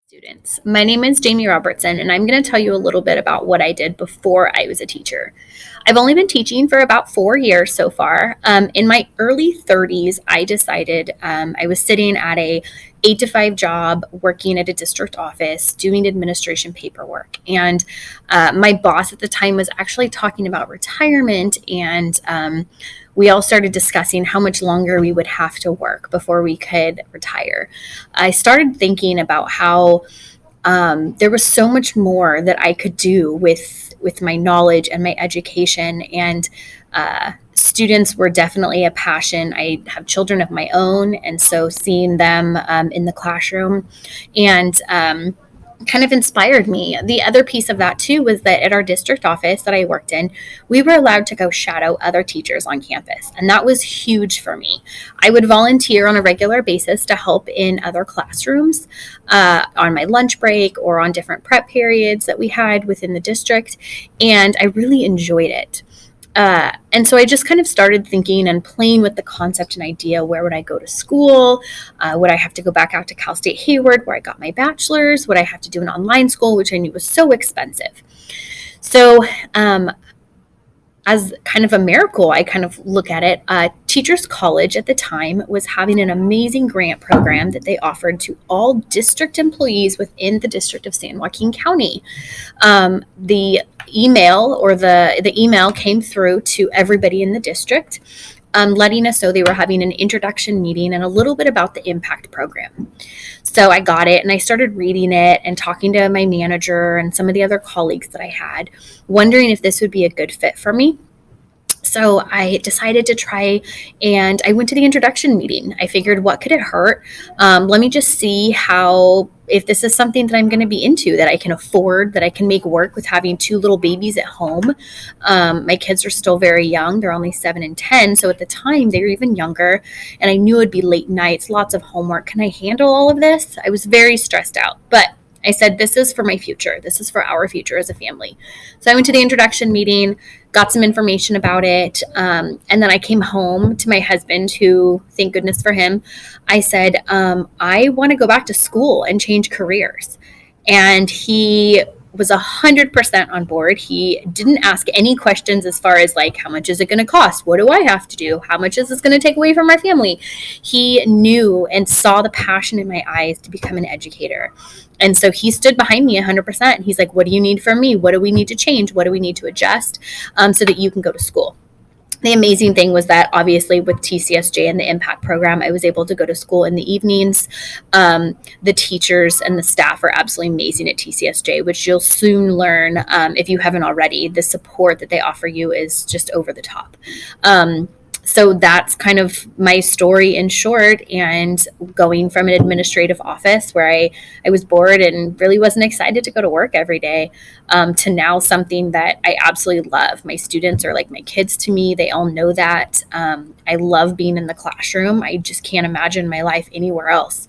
Students. My name is Jayme Robertson, and I'm going to tell you a little bit about what I did before I was a teacher. I've only been teaching for about 4 years so far. In my early 30s, I decided I was sitting at a 8 to 5 job, working at a district office, doing administration paperwork, and my boss at the time was actually talking about retirement, and we all started discussing how much longer we would have to work before we could retire. I started thinking about how there was so much more that I could do with my knowledge and my education, and students were definitely a passion. I have children of my own, and so seeing them in the classroom and kind of inspired me. The other piece of that too was that at our district office that I worked in, we were allowed to go shadow other teachers on campus, and that was huge for me. I would volunteer on a regular basis to help in other classrooms on my lunch break or on different prep periods that we had within the district, and I really enjoyed it. And so I just kind of started thinking and playing with the concept and idea. Where would I go to school? Would I have to go back out to Cal State Hayward, where I got my bachelor's? Would I have to do an online school, which I knew was so expensive? So, as kind of a miracle, I kind of look at it. Teachers College at the time was having an amazing grant program that they offered to all district employees within the District of San Joaquin County. The email came through to everybody in the district, letting us know they were having an introduction meeting and a little bit about the impact program. So I got it and I started reading it and talking to my manager and some of the other colleagues that I had, wondering if this would be a good fit for me. So I decided to try, and I went to the introduction meeting. I figured, what could it hurt? Let me just see if this is something that I'm going to be into, that I can afford, that I can make work with having two little babies at home. My kids are still very young. They're only 7 and 10. So at the time they were even younger, and I knew it'd be late nights, lots of homework. Can I handle all of this? I was very stressed out, but I said, this is for my future. This is for our future as a family. So I went to the introduction meeting, got some information about it. And then I came home to my husband, who, thank goodness for him, I said, I want to go back to school and change careers. And he was 100% on board. He didn't ask any questions as far as like, how much is it going to cost? What do I have to do? How much is this going to take away from my family? He knew and saw the passion in my eyes to become an educator. And so he stood behind me 100%. He's like, what do you need from me? What do we need to change? What do we need to adjust so that you can go to school? The amazing thing was that obviously with TCSJ and the impact program, I was able to go to school in the evenings. The teachers and the staff are absolutely amazing at TCSJ, which you'll soon learn if you haven't already. The support that they offer you is just over the top. So that's kind of my story in short, and going from an administrative office where I was bored and really wasn't excited to go to work every day, to now something that I absolutely love. My students are like my kids to me. They all know that. I love being in the classroom. I just can't imagine my life anywhere else.